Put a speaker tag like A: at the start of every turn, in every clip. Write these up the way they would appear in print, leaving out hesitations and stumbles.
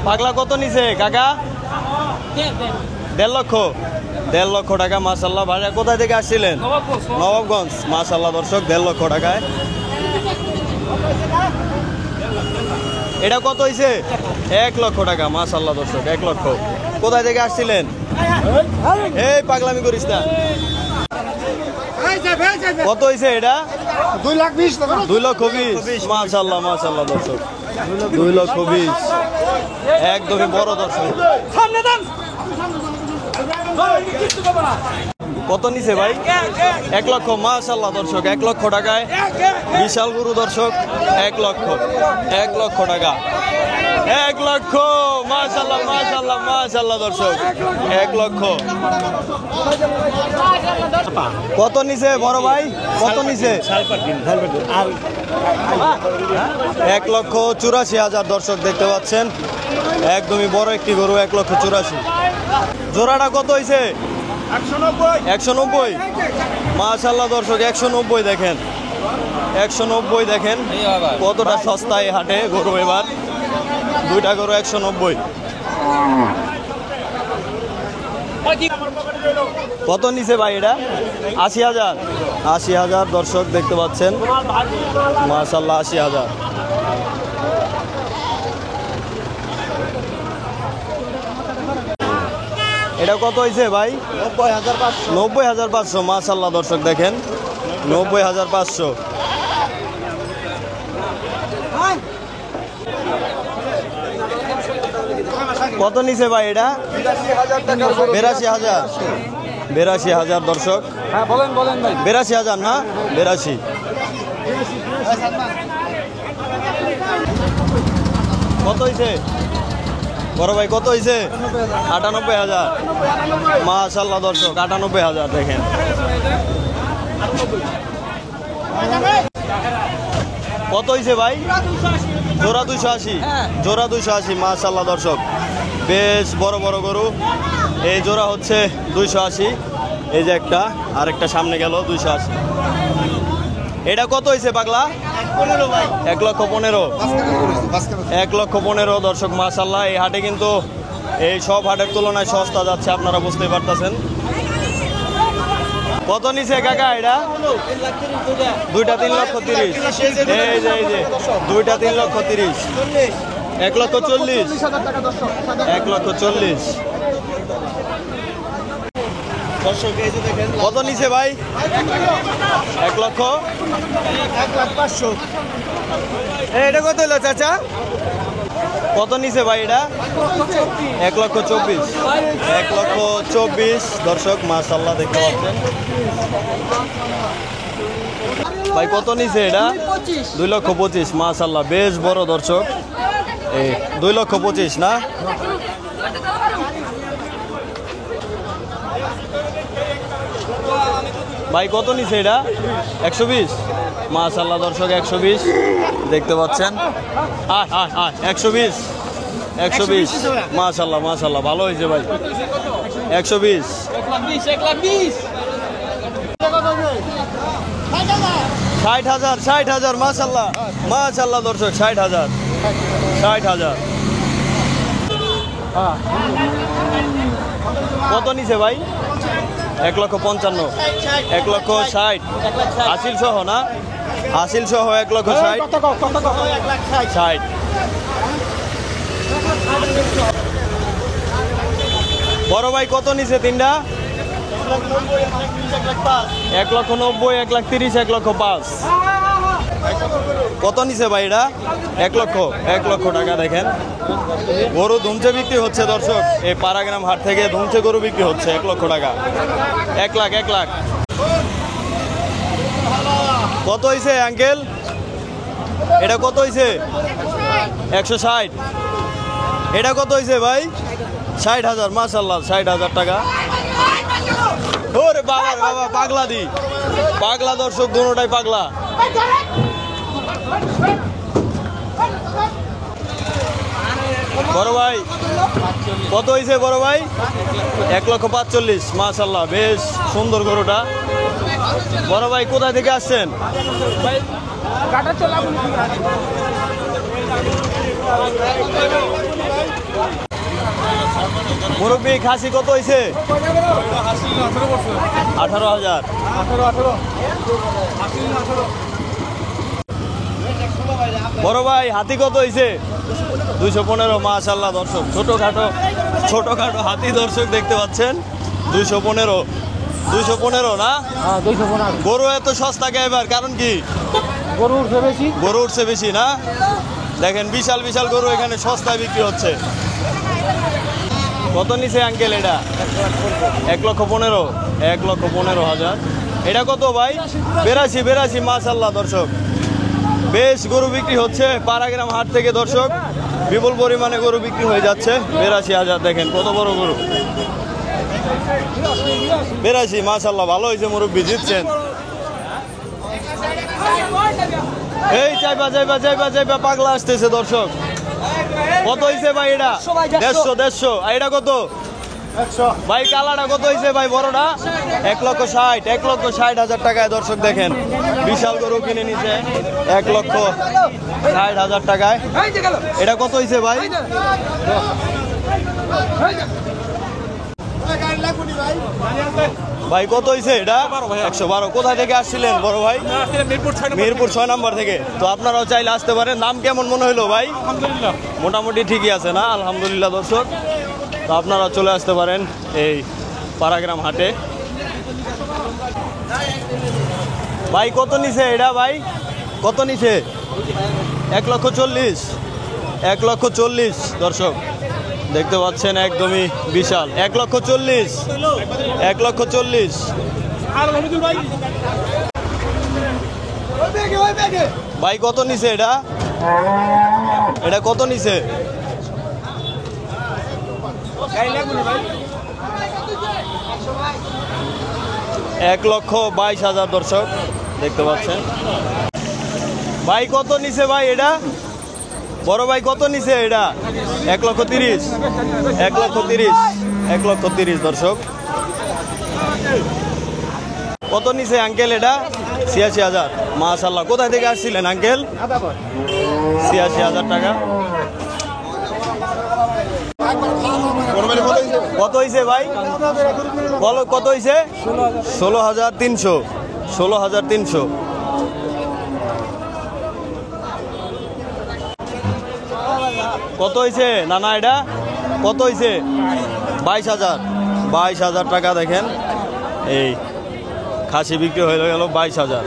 A: পাগলা কত নিছে কাকা? 1.5 লক্ষ। 1.5 লক্ষ টাকা মাশাআল্লাহ। ভাইয়া কোথা থেকে আসছিলেন? নবাবগঞ্জ। মাশাআল্লাহ দর্শক 1.5 লক্ষ টাকায়। এটা কত হয়েছে? 1 লক্ষ টাকা মাশাআল্লাহ দর্শক 1 লক্ষ। কোথায় থেকে আসছিলেন? এই পাগলামি করিস না। কত হয়েছে এটা? 2,20,000 মাশাআল্লাহ মাশাআল্লাহ দর্শক 2,20,000 একদমই বড় দর্শক। কত নিছে ভাই? 1 লক্ষ মাশাআল্লাহ দর্শক 1 লক্ষ টাকায় বিশাল গরু দর্শক 1 লক্ষ 1 লক্ষ টাকা 1 লক্ষ মাশাআল্লাহ মাশাআল্লাহ মাশাআল্লাহ দর্শক 1 লক্ষ। কত নিছে বড় ভাই? কত নিছে? 1,84,000 দর্শক দেখতে পাচ্ছেন একদমই বড় একটি গরু 1,84,000। জোড়াটা কত হয়েছে? 190 মাশাআল্লাহ দর্শক 190 দেখেন 190 দেখেন কতটা সস্তায় হাটে গরু। এবার দুইটা গরু 190। কত নিছে ভাই এটা? 80,000 80,000 দর্শক দেখতে পাচ্ছেন মাশাআল্লাহ 80,000। এটা কত হয়েছে ভাই? 90,500 মাশাআল্লাহ দর্শক দেখেন 90,500। কত নিছে ভাই এটা? 82,000 82,000 দর্শক।
B: হ্যাঁ বলেন বলেন ভাই।
A: 82,000 না? 82। কত হয়েছে বড় ভাই? কত হয়েছে? 98,000 মাশাআল্লাহ দর্শক 98,000 দেখেন। কত হয়েছে ভাই? জোড়া 280 জোড়া 280 মাশাআল্লাহ দর্শক বেশ বড় বড় গরু। এই জোড়া হচ্ছে 280। এই যে একটা আরেকটা সামনে গেল 280। এটা কত হয়েছে পাগলা? 1,15,000 1,15,000 দর্শক মাশাআল্লাহ। এই হাটে কিন্তু এই সব হাটের তুলনায় সস্তা যাচ্ছে আপনারা বুঝতে পারতেছেন। কত নিছে কাকা এটা? দুইটা 3,30,000। এই যে দুইটা 3,30,000 1,40,000 1,40,000 দর্শক। এই যে দেখেন কত নিছে ভাই? 1 লক্ষ 1,05,000। এটা কত হলো চাচা? কত নিছে ভাই এটা? 1,24,000 1,24,000 দর্শক মাশাআল্লাহ দেখতে পাচ্ছেন। ভাই কত নিছে এটা? 2,25,000 মাশাআল্লাহ বেশ বড় দর্শক। এই 2,25,000 না? ভাই কত নিছে এটা? 120 মাশাআল্লাহ দর্শক 120 দেখতে পাচ্ছেন। 120 120 মাশাআল্লাহ মাশাআল্লাহ ভালো হয়েছে ভাই 120 60,000 মাশাআল্লাহ মাশাআল্লাহ দর্শক 60,000 কত নিছে ভাই? 1,55,000 1,60,000 হাসিল সহ না? হাসিল সহ 1,60,000 বড় ভাই কত নিছে তিনটা? 1,90,000 1,30,000 1,05,000 কত নিছে ভাই এটা? 1 লক্ষ টাকা দেখেন গরু ধুমচে বিক্রি হচ্ছে দর্শক। এই পাড়াগ্রাম হাট থেকে ধুমচে গরু বিক্রি হচ্ছে 1 লক্ষ টাকা 1 লাখ। কত হয়েছে আঙ্কেল? এটা কত হয়েছে? 160। এটা কত হয়েছে ভাই? 60,000 মাশাআল্লাহ 60,000 টাকা। ওরে বাবা বাবা পাগলা দর্শক দুটোটাই পাগলা। বড় ভাই কত হয়েছে বড় ভাই? 1,45,000 মাশাআল্লাহ বেশ সুন্দর গরুটা। বড় ভাই কোথায় থেকে আসছেন? মুরব্বী খাসি কত হয়েছে? 18,000। বড় ভাই হাতি কত হয়েছে? 215। মাশাআল্লাহ দর্শক, ছোটখাটো হাতি দর্শক দেখতে পাচ্ছেন। 215 না? গরু এত সস্তা কে এবার, কারণ কি? গরু উঠছে বেশি না? দেখেন বিশাল বিশাল গরু এখানে সস্তায় বিক্রি হচ্ছে। কত নিচে আঙ্কেল এটা? 1,15,000। 1,15,000। এটা কত ভাই? 82। মাশাআল্লাহ দর্শক, বেশ গরু বিক্রি হচ্ছে পাড়াগ্রাম হাট থেকে দর্শক। বিপুল পরিমাণে গরু বিক্রি হয়ে যাচ্ছে। 82,000। দেখেন কত বড় গরু। 82। মাশাআল্লাহ, ভালো হয়েছে মুরব্বী, জিতছেন। এই যাইবা পাগলা আসতেছে দর্শক। কত হয়েছে ভাই এটা? 150। আর এটা কত ভাই? কালাটা কত হয়েছে ভাই? বড়টা 1,60,000। 1,60,000 টাকায় দর্শক দেখেন বিশাল গরু কিনে নিছে 1,60,000 টাকায়। এটা কত হয়েছে ভাই? ভাই কত হয়েছে এটা? 112। কোথায় থেকে আসছিলেন বড় ভাই? মিরপুর 6 নম্বর থেকে। তো আপনারাও চাইলে আসতে পারেন। নাম কেমন মনে হলো ভাই? মোটামুটি ঠিকই আছে না? আলহামদুলিল্লাহ দর্শক, তো আপনারা চলে আসতে পারেন এই পাড়াগ্রাম হাটে। ভাই কত নিছে এটা ভাই? কত নিছে? 1,40,000। 1,40,000 দর্শক দেখতে পাচ্ছেন, একদমই বিশাল। 1,40,000। 1,40,000। ভাই কত নিছে এটা? এটা কত নিছে? 1,22,000 দর্শক দেখতে পাচ্ছেন। ভাই কত নিছে ভাই এটা? বড় ভাই কত নিছে এটা? 1,30,000। 1,30,000। 1,30,000 দর্শক। কত নিছে আঙ্কেল এটা? 86,000। মাশাআল্লাহ, কোথায় থেকে আসছিলেন আঙ্কেল? 86,000 টাকা। কত হয়েছে ভাই? কত হয়েছে? 16,300। 16,300। কত হয়েছে নানা এটা? কত হয়েছে? 22,000। 22,000 টাকা। দেখেন এই খাসি বিক্রি হয়ে গেল 22,000।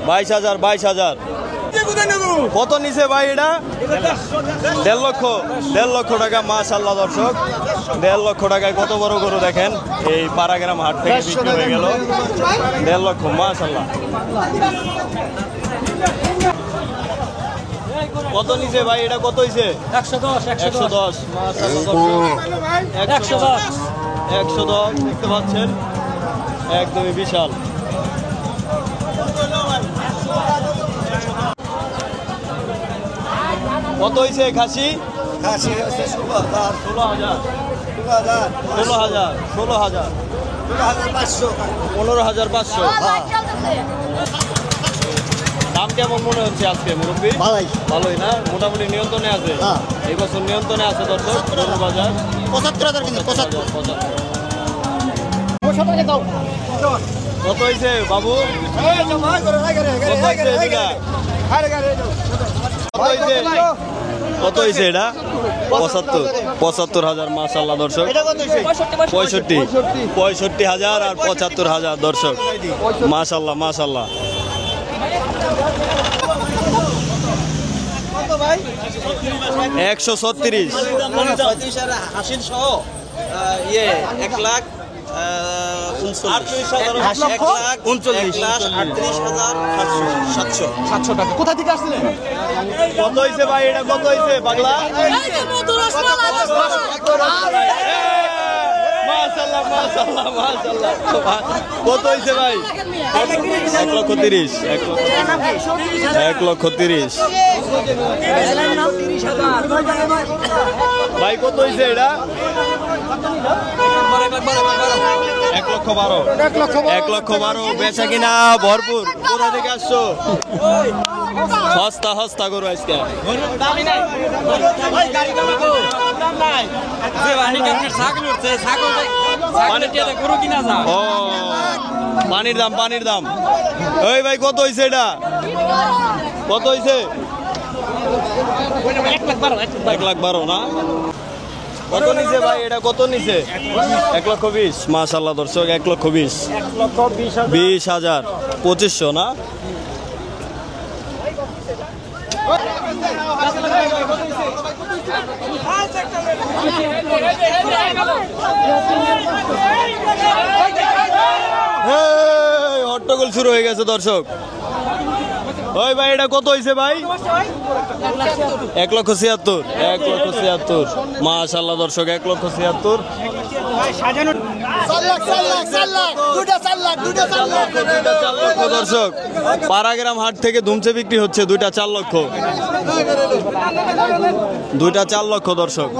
A: 22,000। 22,000। কত নিছে ভাই এটা? 1.5 লক্ষ। 1.5 লক্ষ টাকা। মাশাআল্লাহ দর্শক, 1.5 লক্ষ টাকায় কত বড় গরু দেখেন এই পাড়াগ্রাম হাট থেকে বিক্রি হয়ে গেল 1.5 লক্ষ। মাশাআল্লাহ। কত নিছে ভাই এটা? কত হয়েছে?
B: 110।
A: 110। মাশাআল্লাহ দর্শক, 110। 110 দেখতে পাচ্ছেন, একদমই বিশাল। কত হয়েছে খাসি? 16,000। 15,500। দাম কেমন মনে হচ্ছে আজকে মুরব্বী? ভালোই না? মোটামুটি নিয়ন্ত্রণে আছে। এই বছর নিয়ন্ত্রণে আছে দর্শক গরুর বাজার। 75,000। কত হয়েছে বাবু? কত হয়েছে এটা? 75,000। মাশাআল্লাহ দর্শক, 65,000 আর 75,000 দর্শক। মাশাআল্লাহ মাশাআল্লাহ। 136।
B: 700 টাকা। কোথা থেকে আসছিলেন?
A: কত হয়েছে ভাই এটা? কত হয়েছে পাগলা? মাশাআল্লাহ মাশাআল্লাহ মাশাআল্লাহ। কত হয়েছে ভাই? 1,30,000। 1,30,000। ভাই কত হয়েছে এটা? 1,12,000। 1,12,000 বেচা কিনা ভরপুর। কোথা থেকে আসছো? হস্তা গরু আজকে। ও পানির দাম পানির দাম। ওই ভাই কত হয়েছে এটা? কত হয়েছে? 1,12,000 না? কত নিছে ভাই এটা? কত নিছে? 1,20,000। মাশাআল্লাহ দর্শক 1,20,000। 20,000 2500 না? হেই, হট্টগোল শুরু হয়ে গেছে দর্শক। ওই ভাই এটা কত হয়েছে ভাই? 1,76,000। 1,76,000। মাশাআল্লাহ দর্শক 1,76,000। 4 লক্ষ দর্শক। পাড়াগ্রাম হাট থেকে ধুমচে বিক্রি হচ্ছে 2টা 4 লক্ষ। 2টা 4 লক্ষ দর্শক।